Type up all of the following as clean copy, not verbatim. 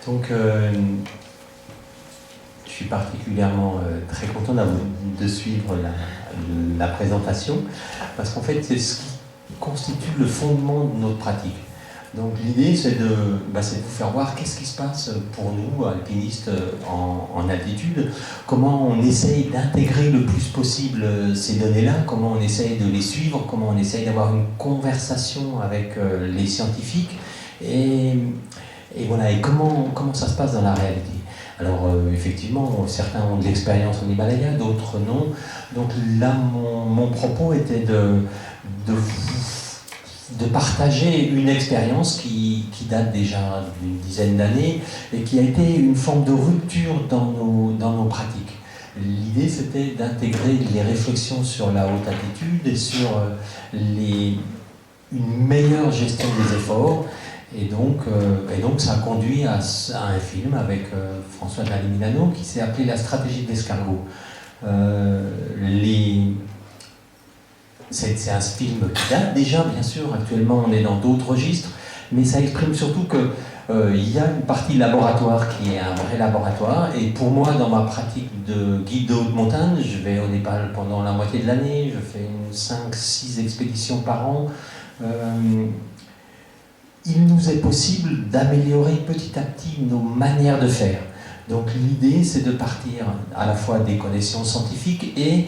Donc, je suis particulièrement très content de suivre la présentation, parce qu'en fait, c'est ce qui constitue le fondement de notre pratique. Donc l'idée, c'est de vous faire voir qu'est-ce qui se passe pour nous, alpinistes en altitude, comment on essaye d'intégrer le plus possible ces données-là, comment on essaye de les suivre, comment on essaye d'avoir une conversation avec les scientifiques, et voilà, et comment ça se passe dans la réalité. Alors effectivement, certains ont de l'expérience en Himalaya, d'autres non. Donc là, mon propos était de partager une expérience qui date déjà d'une dizaine d'années et qui a été une forme de rupture dans nos pratiques. L'idée, c'était d'intégrer les réflexions sur la haute altitude et sur une meilleure gestion des efforts. Et donc ça a conduit à un film avec François Dalli-Milano qui s'est appelé La stratégie de l'escargot. C'est un film qui date déjà, bien sûr, actuellement on est dans d'autres registres, mais ça exprime surtout qu'il y a une partie laboratoire qui est un vrai laboratoire, et pour moi, dans ma pratique de guide de haute montagne, je vais au Népal pendant la moitié de l'année, je fais 5-6 expéditions par an. Il nous est possible d'améliorer petit à petit nos manières de faire. Donc l'idée, c'est de partir à la fois des connaissances scientifiques et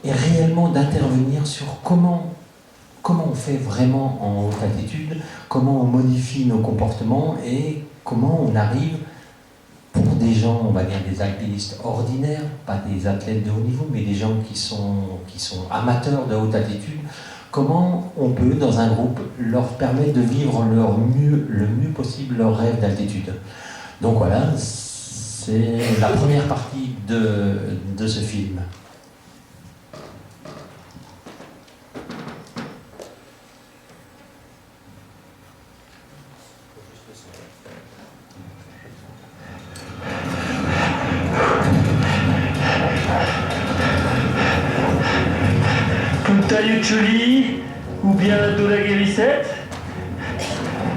réellement d'intervenir sur comment on fait vraiment en haute altitude, comment on modifie nos comportements et comment on arrive, pour des gens, on va dire des alpinistes ordinaires, pas des athlètes de haut niveau, mais des gens qui sont amateurs de haute altitude, comment on peut, dans un groupe, leur permettre de vivre le mieux possible leur rêve d'altitude. Donc voilà, c'est la première partie de ce film. Punta-Yuchuli ou bien Dhaulagiri-7.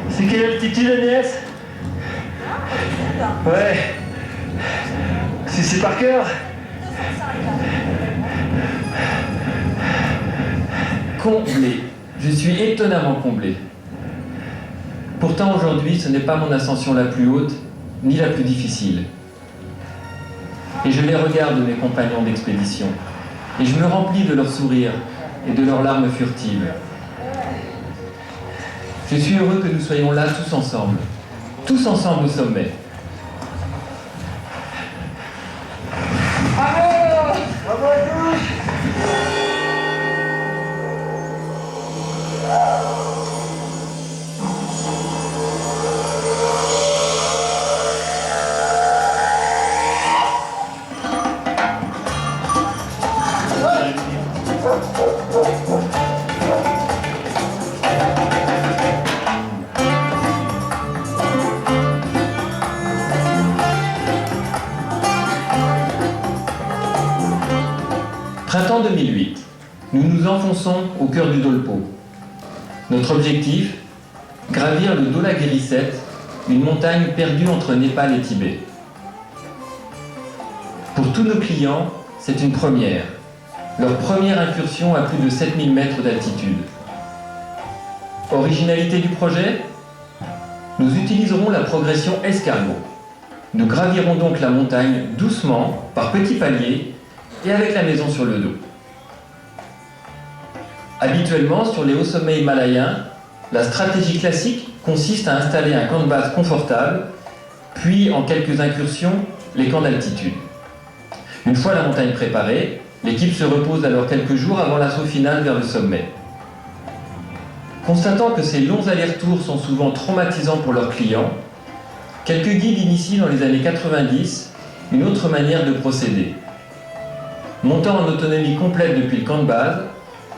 C'est quelle altitude, Agnès? Ouais. C'est par cœur? Comblé. Je suis étonnamment comblé. Pourtant aujourd'hui, ce n'est pas mon ascension la plus haute, ni la plus difficile. Et je les regarde, mes compagnons d'expédition, et je me remplis de leur sourire et de leurs larmes furtives. Je suis heureux que nous soyons là tous ensemble au sommet. Bravo! Bravo à tous! Printemps 2008. Nous nous enfonçons au cœur du Dolpo. Notre objectif, gravir le Dhaulagiri 7, une montagne perdue entre Népal et Tibet. Pour tous nos clients, c'est une première. Leur première incursion à plus de 7000 mètres d'altitude. Originalité du projet? Nous utiliserons la progression escargot. Nous gravirons donc la montagne doucement, par petits paliers, et avec la maison sur le dos. Habituellement, sur les hauts sommets himalayens, la stratégie classique consiste à installer un camp de base confortable, puis en quelques incursions, les camps d'altitude. Une fois la montagne préparée, l'équipe se repose alors quelques jours avant l'assaut final vers le sommet. Constatant que ces longs allers-retours sont souvent traumatisants pour leurs clients, quelques guides initient dans les années 90 une autre manière de procéder. Montant en autonomie complète depuis le camp de base,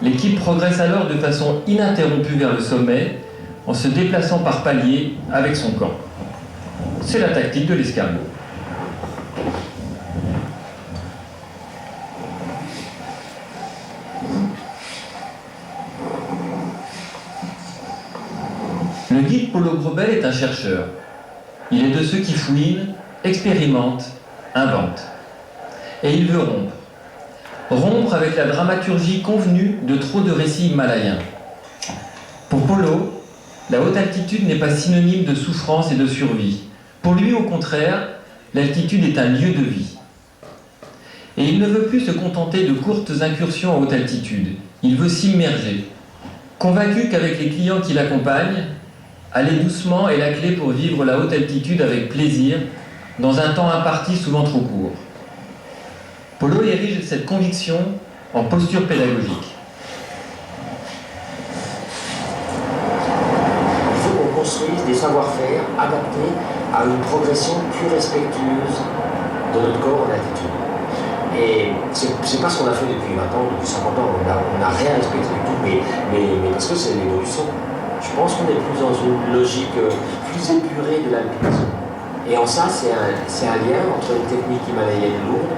l'équipe progresse alors de façon ininterrompue vers le sommet en se déplaçant par paliers avec son camp. C'est la tactique de l'escargot. Le guide Paulo Grobel est un chercheur. Il est de ceux qui fouinent, expérimentent, inventent. Et il veut rompre. Rompre avec la dramaturgie convenue de trop de récits himalayens. Pour Polo, la haute altitude n'est pas synonyme de souffrance et de survie. Pour lui, au contraire, l'altitude est un lieu de vie. Et il ne veut plus se contenter de courtes incursions à haute altitude. Il veut s'immerger. Convaincu qu'avec les clients qui l'accompagnent, aller doucement est la clé pour vivre la haute altitude avec plaisir, dans un temps imparti souvent trop court. Polo érige cette conviction en posture pédagogique. Il faut qu'on construise des savoir-faire adaptés à une progression plus respectueuse de notre corps en altitude. Et c'est pas ce qu'on a fait depuis 20 ans, depuis 50 ans, on n'a rien respecté du tout, mais parce que c'est l'évolution. Je pense qu'on est plus dans une logique plus épurée de l'alpinisme. Et en ça, c'est un lien entre une technique himalayenne lourde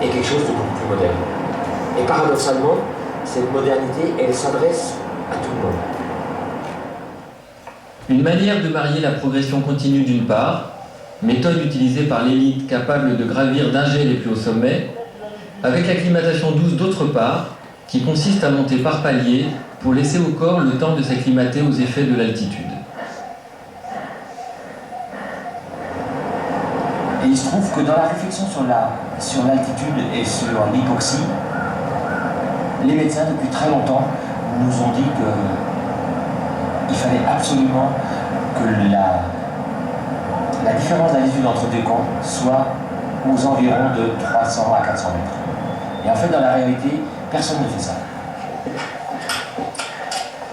et quelque chose de beaucoup plus moderne. Et paradoxalement, cette modernité, elle s'adresse à tout le monde. Une manière de marier la progression continue d'une part, méthode utilisée par l'élite capable de gravir d'un jet les plus hauts sommets, avec l'acclimatation douce d'autre part, qui consiste à monter par paliers pour laisser au corps le temps de s'acclimater aux effets de l'altitude. Et il se trouve que dans la réflexion sur l'altitude et sur l'hypoxie, les médecins depuis très longtemps nous ont dit qu'il fallait absolument que la différence d'altitude entre deux camps soit aux environs de 300 à 400 mètres. Et en fait, dans la réalité, personne ne fait ça.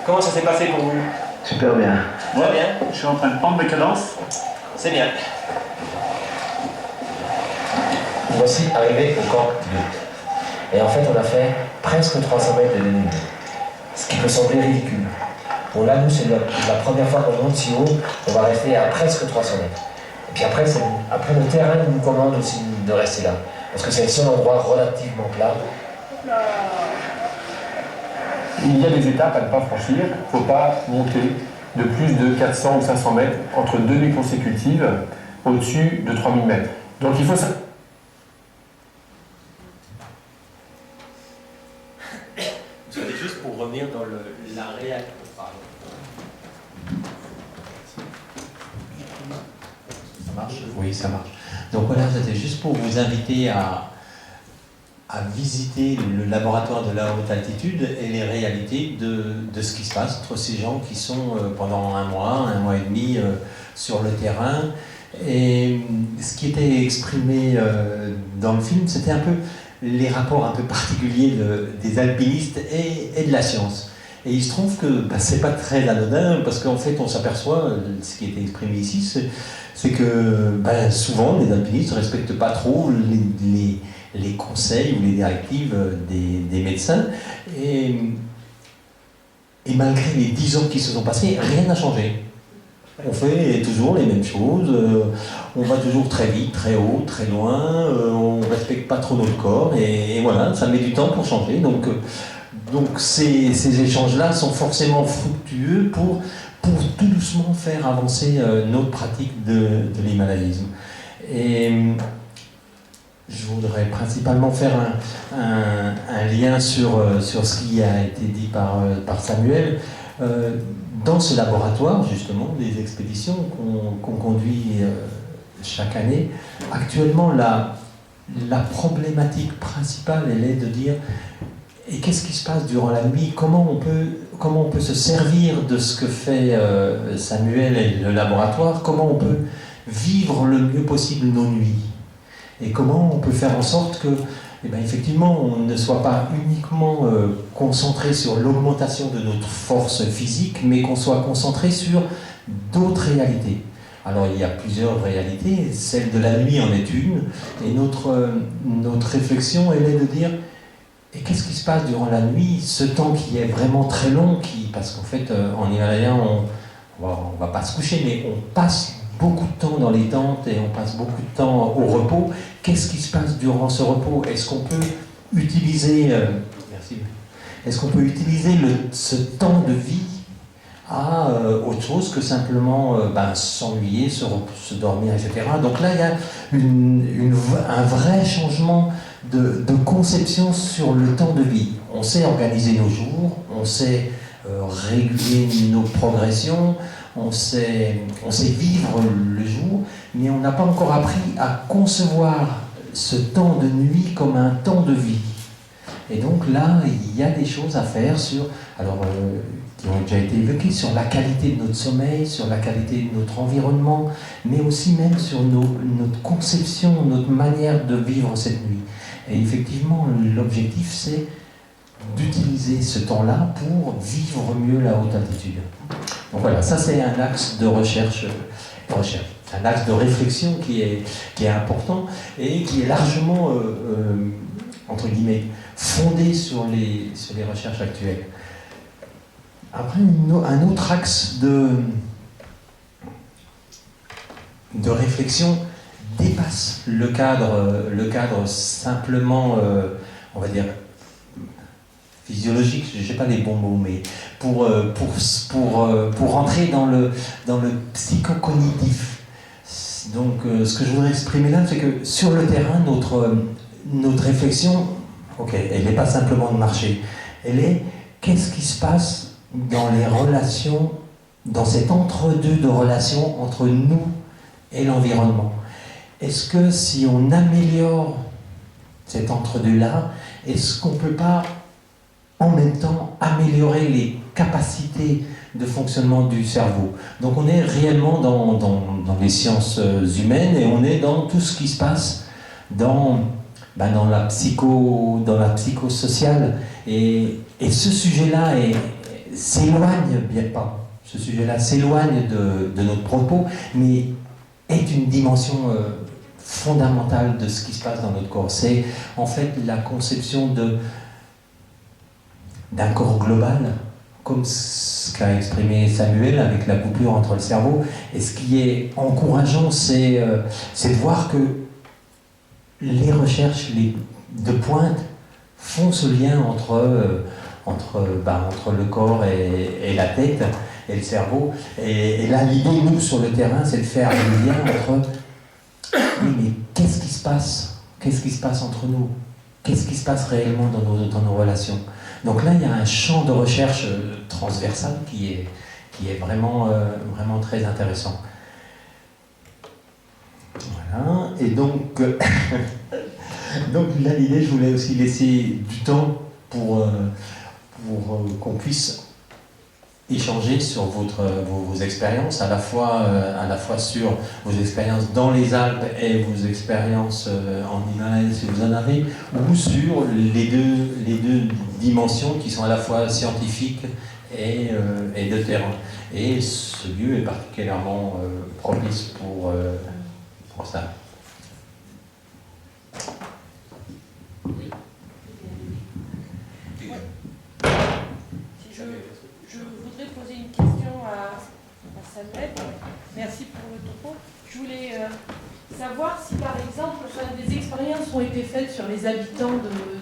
Comment ça s'est passé pour vous? Super bien. Très bien. Je suis en train de prendre mes cadences. C'est bien. Voici arrivé au camp 2. Et en fait, on a fait presque 300 mètres de dénivelé. Ce qui peut sembler ridicule. Bon, là, nous, c'est la première fois qu'on monte si haut, on va rester à presque 300 mètres. Et puis après, le terrain nous commande aussi de rester là. Parce que c'est le seul endroit relativement plat. Il y a des étapes à ne pas franchir. Il ne faut pas monter de plus de 400 ou 500 mètres entre deux nuits consécutives au-dessus de 3000 mètres. Donc il faut ça. C'était juste pour revenir dans la réalité. Ça marche? Oui, ça marche. Donc voilà, c'était juste pour vous inviter à visiter le laboratoire de la haute altitude et les réalités de ce qui se passe entre ces gens qui sont pendant un mois et demi sur le terrain. Et ce qui était exprimé dans le film, c'était un peu les rapports un peu particuliers des alpinistes et de la science. Et il se trouve que c'est pas très anodin, parce qu'en fait on s'aperçoit, ce qui était exprimé ici, c'est que souvent les alpinistes ne respectent pas trop les conseils ou les directives des médecins, et malgré les 10 ans qui se sont passés, rien n'a changé. On fait toujours les mêmes choses, on va toujours très vite, très haut, très loin, on ne respecte pas trop notre corps, et voilà, ça met du temps pour changer. Donc ces échanges-là sont forcément fructueux pour tout doucement faire avancer notre pratique de l'himalayisme. Et je voudrais principalement faire un lien sur ce qui a été dit par Samuel. Dans ce laboratoire, justement, des expéditions qu'on conduit chaque année, actuellement, la problématique principale, elle est de dire et qu'est-ce qui se passe durant la nuit, comment on peut se servir de ce que fait Samuel et le laboratoire, comment on peut vivre le mieux possible nos nuits, et comment on peut faire en sorte que effectivement, on ne soit pas uniquement concentré sur l'augmentation de notre force physique, mais qu'on soit concentré sur d'autres réalités. Alors il y a plusieurs réalités, celle de la nuit en est une, et notre réflexion, elle est de dire, et qu'est-ce qui se passe durant la nuit, ce temps qui est vraiment très long, parce qu'en fait, en Himalaya, on va pas se coucher, mais on passe beaucoup de temps dans les tentes et on passe beaucoup de temps au repos. Qu'est-ce qui se passe durant ce repos? Est-ce qu'on peut utiliser ce temps de vie à autre chose que simplement s'ennuyer, se dormir, etc. Donc là, il y a un vrai changement de conception sur le temps de vie. On sait organiser nos jours, on sait réguler nos progressions, on sait vivre le jour, mais on n'a pas encore appris à concevoir ce temps de nuit comme un temps de vie. Et donc là, il y a des choses à faire qui ont déjà été évoquées, sur la qualité de notre sommeil, sur la qualité de notre environnement, mais aussi même sur notre conception, notre manière de vivre cette nuit. Et effectivement, l'objectif, c'est d'utiliser ce temps-là pour vivre mieux la haute altitude. Donc voilà, ça c'est un axe de recherche, un axe de réflexion qui est important et qui est largement, entre guillemets, fondé sur les recherches actuelles. Après, un autre axe de réflexion dépasse le cadre simplement, on va dire, physiologique, je n'ai pas les bons mots, mais pour rentrer dans le psychocognitif. Donc ce que je voudrais exprimer là, c'est que sur le terrain, notre réflexion, elle n'est pas simplement de marcher, elle est qu'est-ce qui se passe dans les relations, dans cet entre-deux de relations entre nous et l'environnement. Est-ce que si on améliore cet entre-deux-là, est-ce qu'on ne peut pas en même temps améliorer les capacités de fonctionnement du cerveau? Donc on est réellement dans les sciences humaines et on est dans tout ce qui se passe dans la psychosociale. Et ce sujet-là s'éloigne de notre propos, mais est une dimension fondamentale de ce qui se passe dans notre corps. C'est en fait la conception d'un corps global, comme ce qu'a exprimé Samuel avec la coupure entre le cerveau. Et ce qui est encourageant, c'est de voir que les recherches de pointe font ce lien entre le corps et la tête et le cerveau. Et là, l'idée, nous, sur le terrain, c'est de faire le lien entre oui, mais qu'est-ce qui se passe? Qu'est-ce qui se passe entre nous? Qu'est-ce qui se passe réellement dans nos relations? Donc là, il y a un champ de recherche transversal qui est vraiment très intéressant. Voilà. Et donc, donc là, l'idée, je voulais aussi laisser du temps pour qu'on puisse échanger sur vos expériences, à la fois sur vos expériences dans les Alpes et vos expériences en Himalaya, si vous en avez, ou sur les deux dimensions qui sont à la fois scientifiques et de terrain. Et ce lieu est particulièrement propice pour ça. Je voudrais poser une question à Samuel. Merci pour le topo. Je voulais savoir si, par exemple, des expériences ont été faites sur les habitants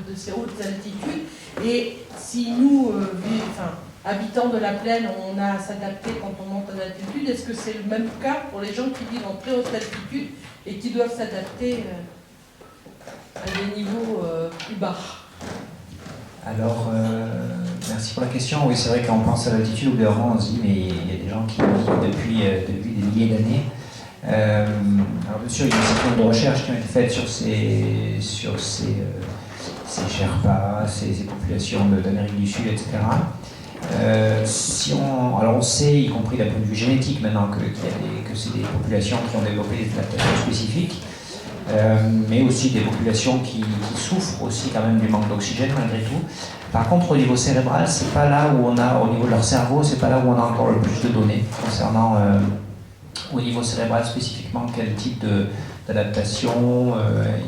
de ces hautes altitudes et si nous, habitants de la plaine, on a à s'adapter quand on monte en altitude. Est-ce que c'est le même cas pour les gens qui vivent en très haute altitude et qui doivent s'adapter à des niveaux plus bas? Alors, merci pour la question. Oui, c'est vrai quand on pense à l'altitude, au bout d'un moment, on se dit, mais il y a des gens qui vivent depuis des milliers d'années. Alors, bien sûr, il y a un certain nombre de recherches qui ont été faites sur ces Sherpas, ces populations d'Amérique du Sud, etc. Alors on sait, y compris d'un point de vue génétique maintenant, que c'est des populations qui ont développé des adaptations spécifiques, mais aussi des populations qui souffrent aussi quand même du manque d'oxygène malgré tout. Par contre, au niveau cérébral, c'est pas là où on a, au niveau de leur cerveau, c'est pas là où on a encore le plus de données concernant au niveau cérébral spécifiquement quel type d'adaptation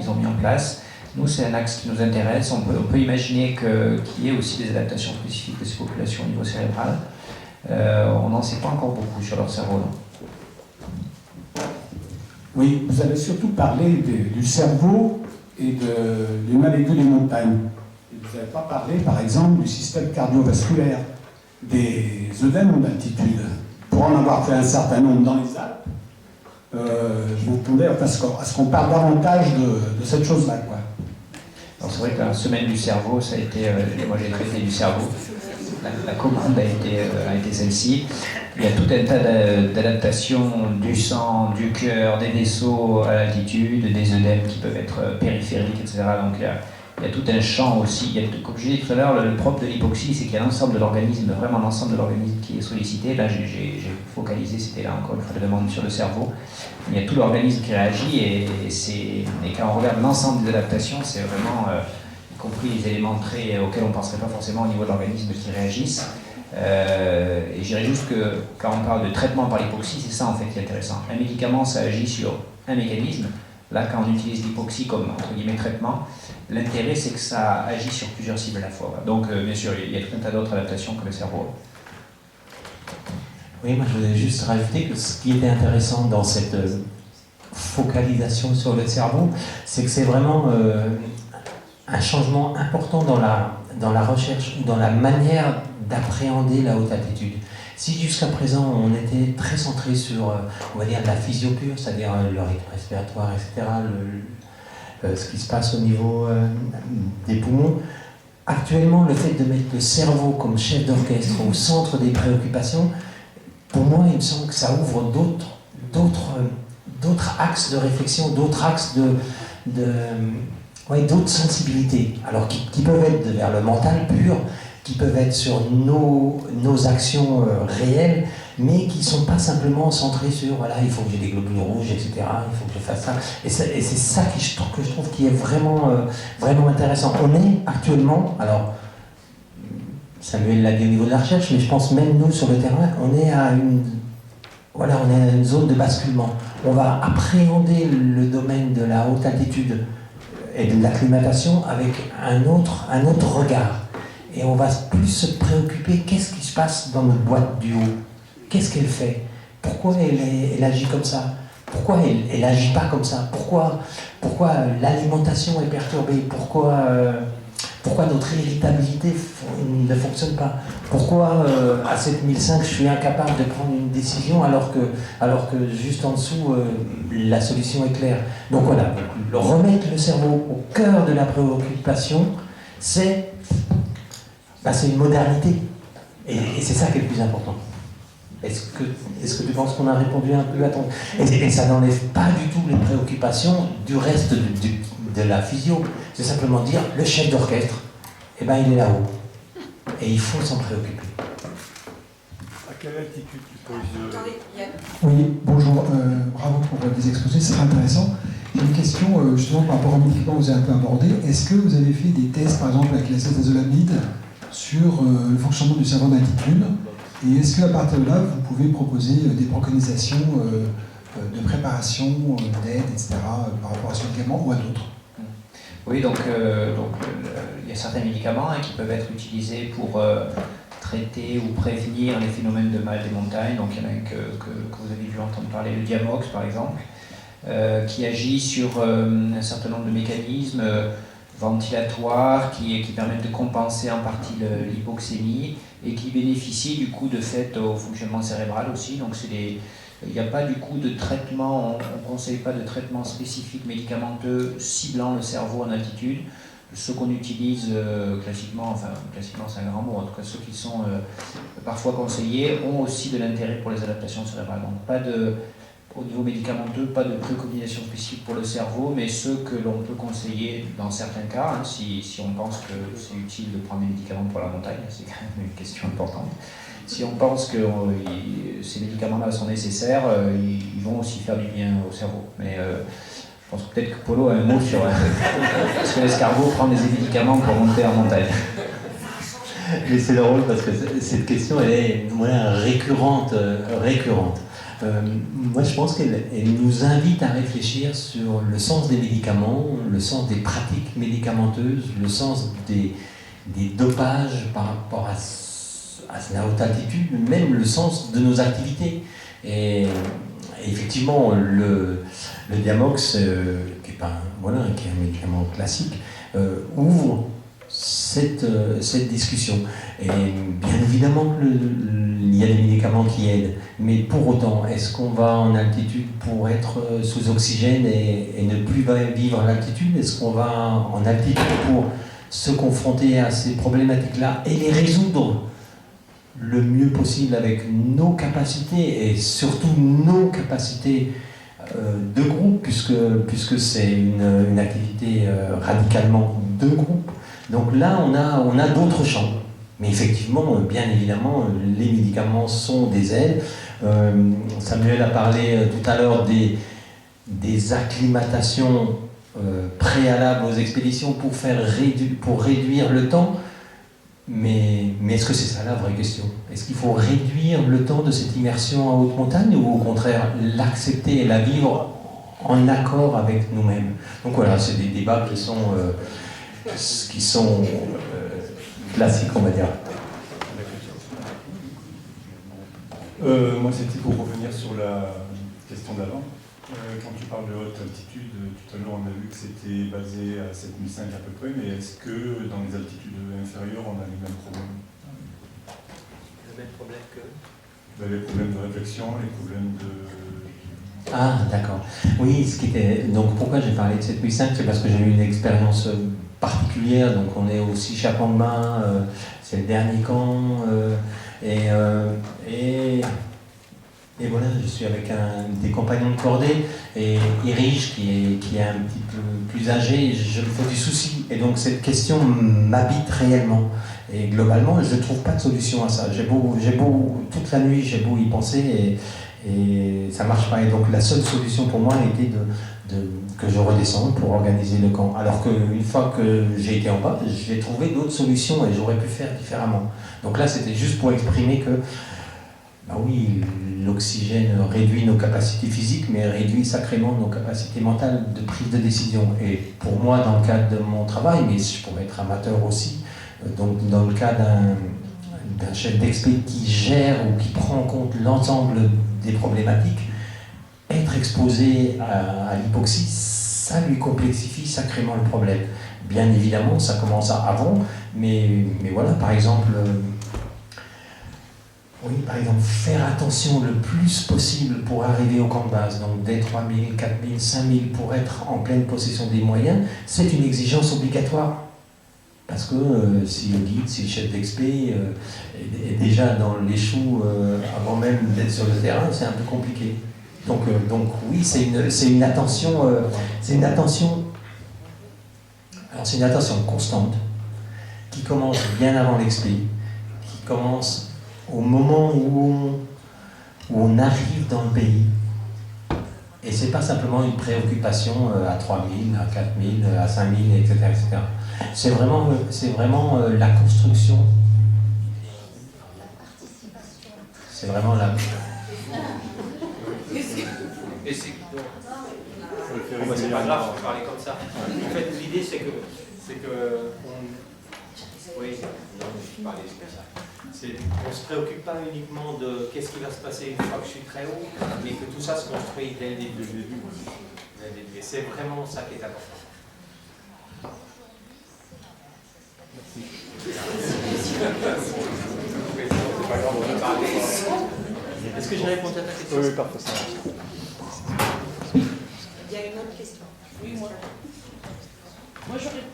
ils ont mis en place. Nous, c'est un axe qui nous intéresse. On peut imaginer qu'il y ait aussi des adaptations spécifiques de ces populations au niveau cérébral. On n'en sait pas encore beaucoup sur leur cerveau, non. Oui, vous avez surtout parlé du cerveau et du malécule des montagnes. Et vous n'avez pas parlé, par exemple, du système cardiovasculaire. des œdèmes d'altitude. Pour en avoir fait un certain nombre dans les Alpes, je me demandais à ce qu'on parle davantage de cette chose-là, quoi. Alors c'est vrai que la semaine du cerveau, ça a été, moi j'ai traité du cerveau. La commande a été celle-ci. Il y a tout un tas d'adaptations du sang, du cœur, des vaisseaux à l'altitude, des œdèmes qui peuvent être périphériques, etc. Donc il y a tout un champ aussi. Comme je disais tout à l'heure, le propre de l'hypoxie, c'est qu'il y a l'ensemble de l'organisme, vraiment l'ensemble de l'organisme qui est sollicité. Là, j'ai focalisé, c'était là encore une fois la demande sur le cerveau. Il y a tout l'organisme qui réagit et quand on regarde l'ensemble des adaptations, c'est vraiment, y compris les éléments très auxquels on ne penserait pas forcément au niveau de l'organisme qui réagissent. Et je dirais juste que quand on parle de traitement par l'hypoxie, c'est ça en fait qui est intéressant. Un médicament, ça agit sur un mécanisme. Là, quand on utilise l'hypoxie comme entre guillemets traitement, l'intérêt c'est que ça agit sur plusieurs cibles à la fois. Donc bien sûr, il y a tout un tas d'autres adaptations que le cerveau. Oui, moi je voulais juste rajouter que ce qui était intéressant dans cette focalisation sur le cerveau, c'est que c'est vraiment un changement important dans la recherche ou dans la manière d'appréhender la haute altitude. Si jusqu'à présent on était très centré sur, on va dire, la physio pure, c'est-à-dire le rythme respiratoire, etc., ce qui se passe au niveau des poumons, actuellement le fait de mettre le cerveau comme chef d'orchestre au centre des préoccupations, pour moi il me semble que ça ouvre d'autres axes de réflexion, d'autres axes d'autres sensibilités, alors qui peuvent être vers le mental pur, qui peuvent être sur nos actions réelles, mais qui ne sont pas simplement centrées sur voilà, il faut que j'ai des globules rouges, etc., il faut que je fasse ça. Et c'est ça que je trouve qui est vraiment, vraiment intéressant. On est actuellement, alors Samuel l'a dit au niveau de la recherche, mais je pense même nous sur le terrain, on est à une zone de basculement. On va appréhender le domaine de la haute altitude et de l'acclimatation avec un autre regard. Et on va plus se préoccuper, qu'est-ce qui se passe dans notre boîte du haut? Qu'est-ce qu'elle fait? Pourquoi elle agit comme ça? Pourquoi elle n'agit pas comme ça? Pourquoi l'alimentation est perturbée? Pourquoi notre irritabilité ne fonctionne pas? Pourquoi à 7005 je suis incapable de prendre une décision alors que juste en dessous la solution est claire? Donc voilà, remettre le cerveau au cœur de la préoccupation, c'est une modernité. Et c'est ça qui est le plus important. Est-ce que tu penses qu'on a répondu un peu à ton... Et ça n'enlève pas du tout les préoccupations du reste de la physio. C'est simplement dire, le chef d'orchestre, il est là-haut. Et il faut s'en préoccuper. À quelle altitude tu poses Oui, bonjour. Bravo pour des exposés, c'est intéressant. J'ai une question justement par rapport aux médicaments que vous avez un peu abordé. Est-ce que vous avez fait des tests, par exemple, avec l'acétazolamide sur le fonctionnement du cerveau d'altitude? Et est-ce qu'à partir de là, vous pouvez proposer des préconisations de préparation, d'aide, etc., par rapport à ce médicament ou à d'autres? Oui, donc il y a certains médicaments qui peuvent être utilisés pour traiter ou prévenir les phénomènes de mal des montagnes. Donc il y en a un que vous avez dû entendre parler, le Diamox par exemple, qui agit sur un certain nombre de mécanismes ventilatoires qui permettent de compenser en partie l'hypoxémie et qui bénéficient du coup de fait au fonctionnement cérébral aussi. Donc il n'y a pas du coup de traitement, on ne conseille pas de traitement spécifique médicamenteux ciblant le cerveau en altitude. Ceux qu'on utilise classiquement c'est un grand mot, en tout cas ceux qui sont parfois conseillés ont aussi de l'intérêt pour les adaptations cérébrales. Donc au niveau médicamenteux, pas de préconisation spécifique pour le cerveau, mais ceux que l'on peut conseiller dans certains cas, si on pense que c'est utile de prendre des médicaments pour la montagne, c'est quand même une question importante. Si on pense que ces médicaments-là sont nécessaires, ils vont aussi faire du bien au cerveau. Mais je pense peut-être que Polo a un mot sur est-ce que l'escargot prend des médicaments pour monter en montagne? Mais c'est drôle parce que cette question, elle est récurrente. Moi, je pense qu'elle nous invite à réfléchir sur le sens des médicaments, le sens des pratiques médicamenteuses, le sens des dopages par rapport à la haute altitude, même le sens de nos activités. Et effectivement, le Diamox, qui est un médicament classique, ouvre cette discussion. Et bien évidemment, il y a des médicaments qui aident, mais pour autant, est-ce qu'on va en altitude pour être sous oxygène et ne plus vivre à l'altitude? Est-ce qu'on va en altitude pour se confronter à ces problématiques-là et les résoudre le mieux possible avec nos capacités et surtout nos capacités de groupe, puisque c'est une activité radicalement de groupe. Donc là, on a d'autres champs. Mais effectivement, bien évidemment, les médicaments sont des aides. Samuel a parlé tout à l'heure des acclimatations préalables aux expéditions pour réduire le temps. Mais est-ce que c'est ça la vraie question? Est-ce qu'il faut réduire le temps de cette immersion en haute montagne ou au contraire l'accepter et la vivre en accord avec nous-mêmes? Donc voilà, c'est des débats qui sont classiques, on va dire. Moi, c'était pour revenir sur la question d'avant. Quand tu parles de haute altitude, tout à l'heure on a vu que c'était basé à 7005 à peu près, mais est-ce que dans les altitudes inférieures on a les mêmes problèmes? Le même problème que? Les problèmes de réflexion, les problèmes de... Ah, d'accord. Oui, donc pourquoi j'ai parlé de 7005, c'est parce que j'ai eu une expérience particulière, donc on est au 6 Chapandemain, c'est le dernier camp, et voilà, je suis avec des compagnons de cordée, et Erich, qui est un petit peu plus âgé, je me fais du souci. Et donc cette question m'habite réellement. Et globalement, je ne trouve pas de solution à ça. Toute la nuit, j'ai beau y penser, et ça ne marche pas. Et donc la seule solution pour moi était que je redescende pour organiser le camp. Alors qu'une fois que j'ai été en bas, j'ai trouvé d'autres solutions et j'aurais pu faire différemment. Donc là, c'était juste pour exprimer que bah oui, l'oxygène réduit nos capacités physiques, mais réduit sacrément nos capacités mentales de prise de décision. Et pour moi, dans le cadre de mon travail, mais je pourrais être amateur aussi, donc dans le cas d'un chef d'expé qui gère ou qui prend en compte l'ensemble des problématiques, être exposé à l'hypoxie, ça lui complexifie sacrément le problème. Bien évidemment, ça commence avant, mais voilà, par exemple, faire attention le plus possible pour arriver au camp de base, donc dès 3000, 4000, 5000, pour être en pleine possession des moyens, c'est une exigence obligatoire. Parce que si le guide, si le chef d'expé est déjà dans les choux avant même d'être sur le terrain, c'est un peu compliqué. Donc oui, c'est une attention constante qui commence bien avant l'expé, qui commence au moment où on arrive dans le pays. Et c'est pas simplement une préoccupation à 3000, à 4000, à 5000, etc. etc. C'est vraiment la construction. C'est vraiment la... Et c'est pas grave, on va parler comme ça. En fait, l'idée, c'est que oui, on ne se préoccupe pas uniquement de qu'est-ce qui va se passer une fois que je suis très haut, mais que tout ça se construit dès le début. Et c'est vraiment ça qui est important. Est-ce que j'ai répondu à ta question? Oui, parfait. Il y a une autre question. Oui, moi j'aurais...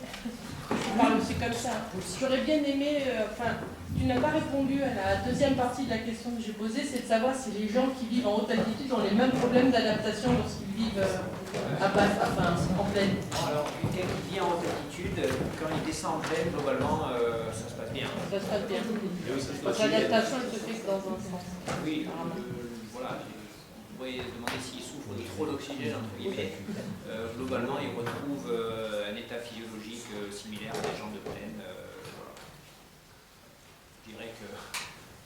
Je parle aussi comme ça. J'aurais bien aimé... tu n'as pas répondu à la deuxième partie de la question que j'ai posée, c'est de savoir si les gens qui vivent en haute altitude ont les mêmes problèmes d'adaptation lorsqu'ils vivent en plaine. Alors, quelqu'un qui vit en haute altitude, quand il descend en plaine, globalement, ça se passe bien. Ça se passe bien. L'adaptation, elle se fait dans un sens. Oui, voilà. Vous pourriez demander s'il souffre de trop d'oxygène, entre guillemets. Globalement, il retrouve un état physiologique similaire à des gens de plaine. Voilà. Je dirais que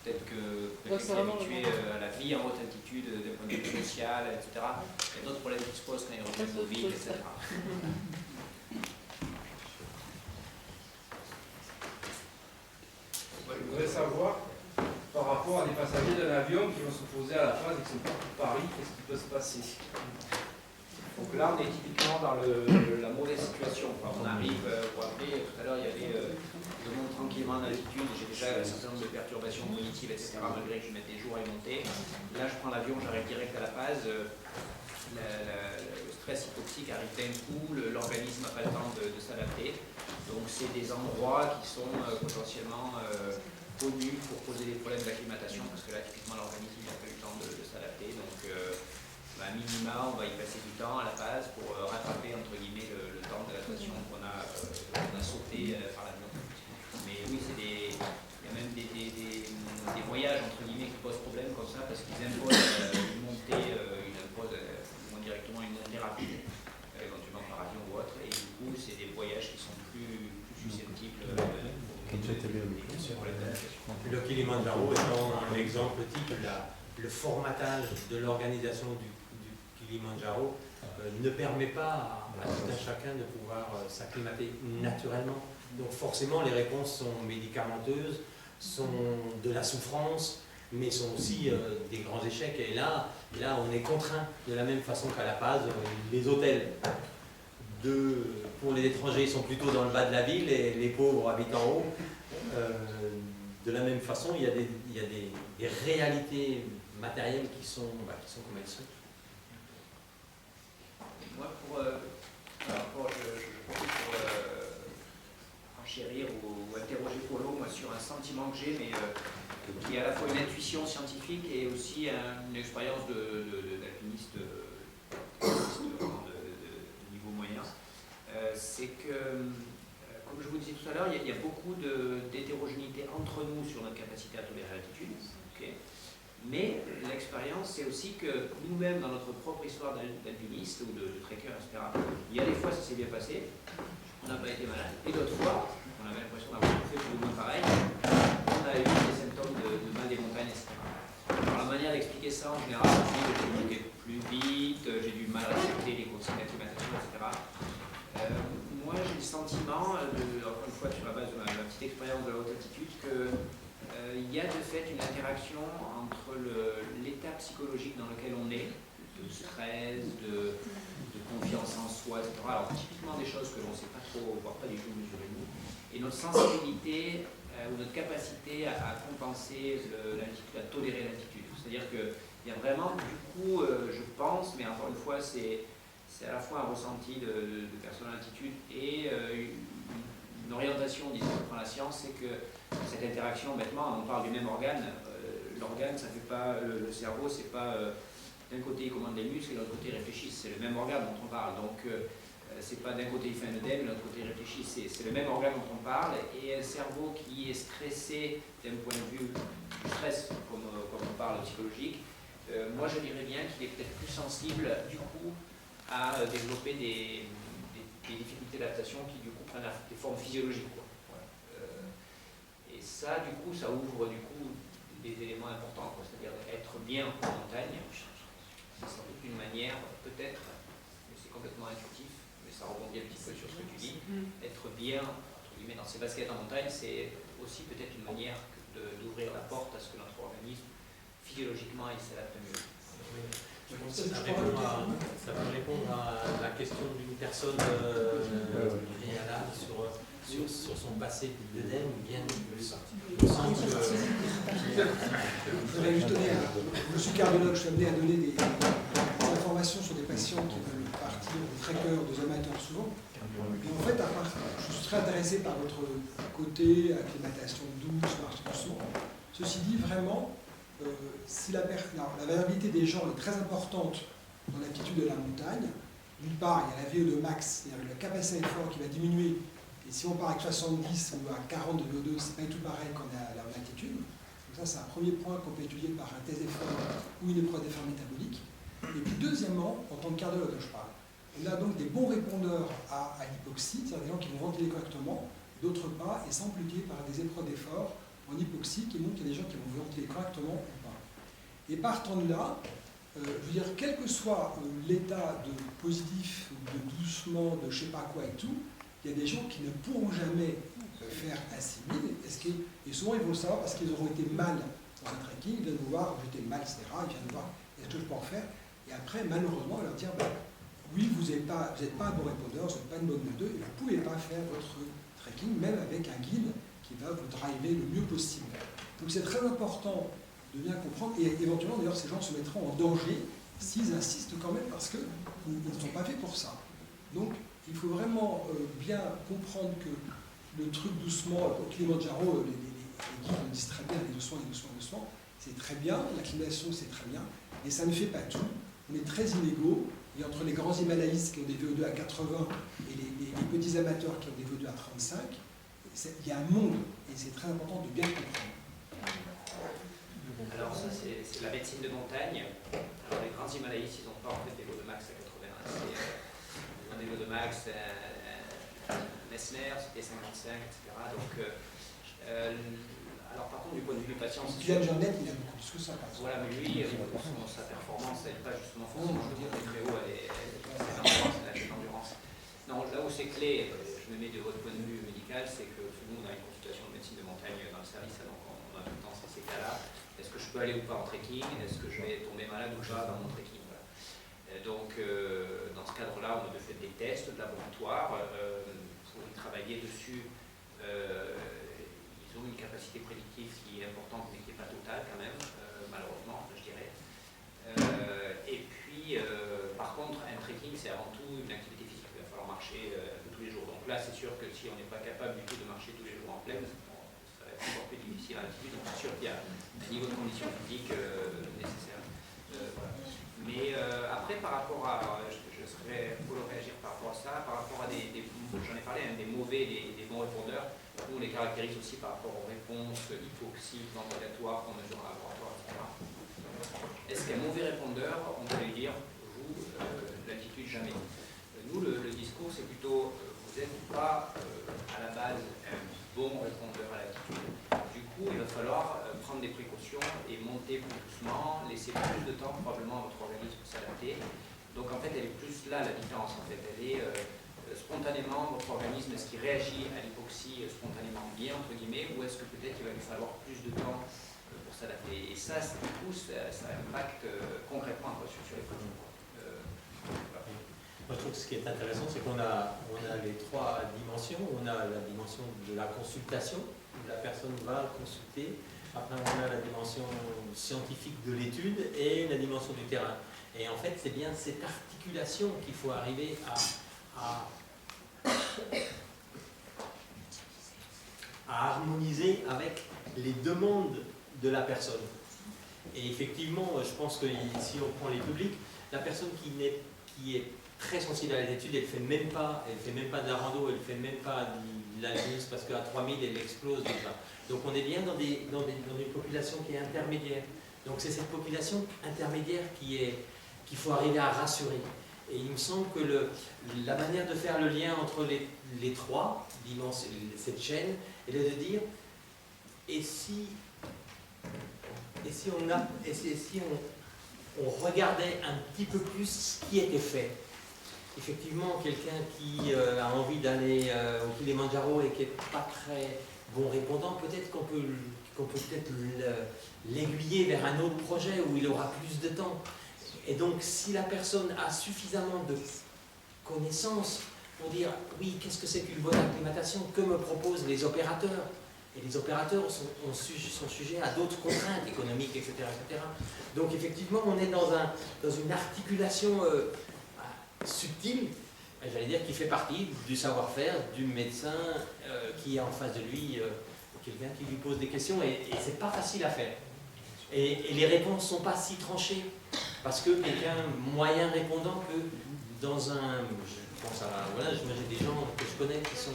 peut-être que quelqu'un qui est habitué à la vie en haute altitude, d'un point de vue social, etc., il y a d'autres problèmes qui se posent quand il revient au vide, etc. Je voudrais savoir, par rapport à des passagers d'un avion qui vont se poser à la phase et qui sont partis de Paris, qu'est-ce qui peut se passer? Donc là, on est typiquement dans la mauvaise situation. Enfin, on arrive, vous vous rappelez, tout à l'heure, il y avait je monte tranquillement en altitude, j'ai déjà un certain nombre de perturbations cognitives, etc., malgré que je mette des jours à y monter. Là, je prends l'avion, j'arrive direct à La Paz. Le stress hypoxique arrive d'un coup, l'organisme n'a pas le temps de s'adapter. Donc, c'est des endroits qui sont potentiellement connus pour poser des problèmes d'acclimatation, parce que là, typiquement, l'organisme n'a pas eu le temps de s'adapter. Donc, à minima, on va y passer du temps à La Paz pour rattraper, entre guillemets, le temps d'adaptation qu'on a sauté par l'avion. Mais oui, il y a même des voyages, entre guillemets, qui posent problème comme ça, parce qu'ils imposent une montée, directement une montée rapide, éventuellement par avion ou autre, et du coup, c'est des voyages qui sont plus susceptibles de problèmes d'adaptation. Le Kilimandjaro étant un exemple type, le formatage de l'organisation du Kilimandjaro ne permet pas à tout un chacun de pouvoir s'acclimater naturellement. Donc forcément, les réponses sont médicamenteuses, sont de la souffrance, mais sont aussi des grands échecs. Et là, on est contraint, de la même façon qu'à La Paz, les hôtels pour les étrangers sont plutôt dans le bas de la ville et les pauvres habitent en haut. De la même façon, il y a des réalités matérielles qui sont comme elles sont. Moi, je enchérir ou interroger Polo sur un sentiment que j'ai, mais qui est à la fois une intuition scientifique et aussi une expérience d'alpiniste de niveau moyen. C'est que, comme je vous disais tout à l'heure, il y a beaucoup d'hétérogénéité entre nous sur notre capacité à tolérer l'altitude. Okay. Mais l'expérience, c'est aussi que nous-mêmes, dans notre propre histoire d'alpiniste ou de trekker, etc., il y a des fois ça s'est bien passé, on n'a pas été malade, et d'autres fois, on avait l'impression d'avoir fait plus ou moins pareil, on a eu des symptômes de mal des montagnes, etc. Alors la manière d'expliquer ça, en général, c'est que j'ai monté plus vite, j'ai du mal à respecter les consignes d'acclimatation, etc. Moi, j'ai le sentiment, encore une fois sur la base de ma petite expérience de la haute altitude, qu'il y a de fait une interaction entre l'état psychologique dans lequel on est, de stress, de confiance en soi, etc. Alors typiquement des choses que l'on ne sait pas trop, voire pas du tout mesurer nous, et notre sensibilité ou notre capacité à compenser l'altitude, à tolérer l'altitude. C'est-à-dire qu'il y a vraiment, du coup, je pense, mais encore une fois, c'est à la fois un ressenti de personnes à l'altitude et une orientation, disons, que prend la science, c'est que cette interaction, bêtement, on parle du même organe. L'organe, ça fait pas, le cerveau, c'est pas d'un côté il commande les muscles et de l'autre côté il réfléchit. C'est le même organe dont on parle. Donc, c'est pas d'un côté il fait un œdème et de l'autre côté il réfléchit. C'est le même organe dont on parle. Et un cerveau qui est stressé d'un point de vue du stress, comme on parle psychologique, moi je dirais bien qu'il est peut-être plus sensible, du coup, à développer des difficultés d'adaptation qui, du coup, prennent des formes physiologiques, quoi. Voilà. Et ça, du coup, ça ouvre des éléments importants, c'est-à-dire être bien en montagne. C'est sans doute une manière, peut-être, mais c'est complètement intuitif, mais ça rebondit un petit peu sur ce que tu dis, être bien, entre guillemets, dans ses baskets en montagne, c'est aussi peut-être une manière d'ouvrir la porte à ce que notre organisme, physiologiquement, il s'adapte mieux. Ça peut répondre à la question d'une personne préalable sur son passé d'œdème, bien Je suis cardiologue, je suis amené à donner des informations sur des patients qui veulent partir de trekkers, des amateurs souvent. Et en fait, je suis très intéressé par votre côté, acclimatation douce, marche doucement. Ceci dit, vraiment, si la variabilité des gens est très importante dans l'altitude de la montagne, d'une part, il y a la VO2 max, c'est-à-dire la capacité d'effort qui va diminuer. Et si on part avec 70 ou à 40 de VO2, c'est pas du tout pareil qu'en altitude. Donc ça, c'est un premier point qu'on peut étudier par un test d'effort ou une épreuve d'effort métabolique. Et puis deuxièmement, en tant que cardiologue, je parle, on a donc des bons répondeurs à l'hypoxie, c'est-à-dire des gens qui vont ventiler correctement, d'autres pas, et s'amplifier par des épreuves d'effort en hypoxie qui montrent qu'il y a des gens qui vont ventiler correctement ou pas. Et partant de là, je veux dire, quel que soit l'état de positif, de doucement, de je sais pas quoi et tout, il y a des gens qui ne pourront jamais faire un 6000, et souvent ils vont le savoir parce qu'ils auront été mal dans un trekking, ils viennent vous voir, j'étais mal, etc., ils viennent vous voir, est-ce que je peux en faire? Et après, malheureusement, on leur dire, bah, oui, vous n'êtes pas un bon répondeur, vous n'êtes pas une bonne de deux, et vous ne pouvez pas faire votre trekking, même avec un guide qui va vous driver le mieux possible. Donc c'est très important de bien comprendre, et éventuellement d'ailleurs ces gens se mettront en danger s'ils insistent quand même, parce qu'ils ne sont pas faits pour ça. Donc il faut vraiment bien comprendre que le truc doucement, au Kilimandjaro, les guides le disent très bien, les doucement, c'est très bien, l'acclimatation c'est très bien, mais ça ne fait pas tout. On est très inégaux, et entre les grands Himalayistes qui ont des VO2 à 80 et les petits amateurs qui ont des VO2 à 35, il y a un monde, et c'est très important de bien comprendre. Alors ça c'est la médecine de montagne. Alors les grands Himalayistes, ils n'ont pas en fait des VO2 max à 80. Ils ont des VO2 max, Messner, c'était 55, etc. Donc, alors par contre du point de vue du patient, Kylian Jornet, il a beaucoup plus que ça. Voilà, mais lui, sa performance, elle n'est pas justement forcément je veux dire, très haut, c'est l'endurance. Non, là où c'est clé, je me mets de votre point de vue médical, c'est que nous, on a une consultation de médecine de montagne dans le service, donc on a tout le temps ces cas-là. Est-ce que je peux aller ou pas en trekking? Est-ce que je vais tomber malade ou pas dans mon trekking? Voilà. Donc, dans ce cadre-là, on a fait des tests de laboratoire pour y travailler dessus. Ils ont une capacité prédictive qui est importante, mais qui n'est pas totale quand même, malheureusement, je dirais. Et puis, par contre, un trekking, c'est avant tout une activité physique. Il va falloir marcher tous les jours. Donc là, c'est sûr que si on n'est pas capable du tout de marcher tous les jours en plaine, ça va être encore plus difficile à l'altitude. Donc c'est sûr qu'il y a un niveau de condition physique nécessaire. Voilà. Mais après, par rapport à, je serais pour réagir par rapport à ça, par rapport à j'en ai parlé, des mauvais, des bons répondeurs. Nous, on les caractérise aussi par rapport aux réponses hypoxiques, ventilatoires qu'on mesure en laboratoire, etc. Est-ce qu'un mauvais répondeur, on peut lui dire, vous, l'altitude, jamais? Nous, le discours, c'est plutôt, vous n'êtes pas à la base un bon répondeur à l'altitude. Du coup, il va falloir prendre des précautions et monter plus doucement, laisser plus de temps probablement à votre organisme pour s'adapter. Donc en fait, elle est plus là la différence. En fait, elle est spontanément, votre organisme, est-ce qu'il réagit à l'hypoxie spontanément bien, entre guillemets, ou est-ce que peut-être il va lui falloir plus de temps pour s'adapter? Et ça, du coup, ça impacte concrètement sur les pratiques. Voilà. Moi, je trouve que ce qui est intéressant, c'est qu'on a les trois dimensions. On a la dimension de la consultation, où la personne va consulter. Après, on a la dimension scientifique de l'étude et la dimension du terrain. Et en fait, c'est bien cette articulation qu'il faut arriver à harmoniser avec les demandes de la personne. Et effectivement, je pense que si on prend les publics, la personne qui est très sensible à l'étude, elle ne fait même pas de la rando, elle ne fait même pas de l'alpinisme parce qu'à 3000 elle explose déjà. Donc on est bien dans une population qui est intermédiaire. Donc c'est cette population intermédiaire qu'il faut arriver à rassurer. Et il me semble que la manière de faire le lien entre les trois dimensions, cette chaîne, elle est de dire et si on regardait un petit peu plus ce qui était fait. Effectivement, quelqu'un qui a envie d'aller au Kilimandjaro et qui n'est pas très bon répondant, peut-être qu'on peut peut-être l'aiguiller vers un autre projet où il aura plus de temps. Et donc, si la personne a suffisamment de connaissances pour dire « oui, qu'est-ce que c'est qu'une bonne acclimatation? Que me proposent les opérateurs ?» Et les opérateurs sont sujets à d'autres contraintes économiques, etc., etc. Donc, effectivement, on est dans une articulation subtile, j'allais dire, qui fait partie du savoir-faire du médecin qui est en face de lui, quelqu'un qui lui pose des questions, et c'est pas facile à faire. Et les réponses ne sont pas si tranchées, parce que quelqu'un moyen répondant peut, dans un... Je pense à... Voilà, moi j'ai des gens que je connais qui sont...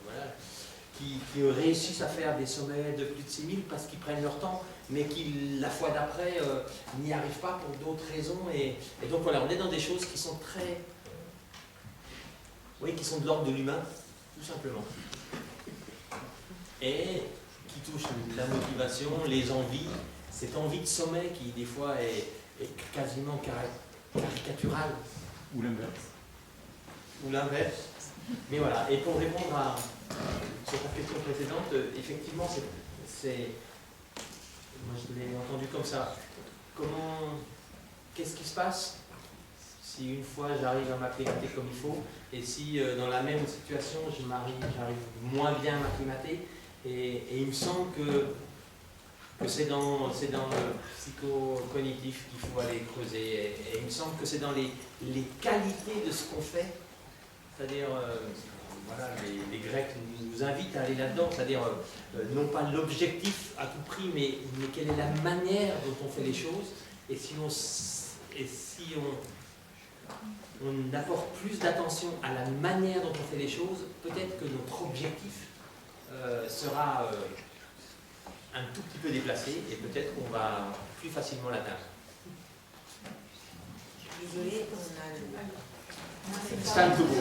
voilà, qui réussissent à faire des sommets de plus de 6000 parce qu'ils prennent leur temps, mais qui, la fois d'après, n'y arrivent pas pour d'autres raisons. Et donc voilà, on est dans des choses qui sont très... Oui, qui sont de l'ordre de l'humain, tout simplement. Et qui touchent la motivation, les envies, cette envie de sommet qui, des fois, est quasiment caricaturale. Ou l'inverse. Ou l'inverse. Mais voilà, et pour répondre à cette question précédente, effectivement, c'est... Moi, je l'ai entendu comme ça. Qu'est-ce qui se passe si une fois j'arrive à m'acclimater comme il faut, et si dans la même situation j'arrive moins bien à m'acclimater, et il me semble que c'est dans le psycho-cognitif qu'il faut aller creuser, et il me semble que c'est dans les qualités de ce qu'on fait, c'est-à-dire, voilà, les Grecs nous invitent à aller là-dedans, c'est-à-dire non pas l'objectif à tout prix, mais quelle est la manière dont on fait les choses, et si on apporte plus d'attention à la manière dont on fait les choses, peut-être que notre objectif sera un tout petit peu déplacé, et peut-être qu'on va plus facilement l'atteindre. Désolée, on a le... C'est un peu beau.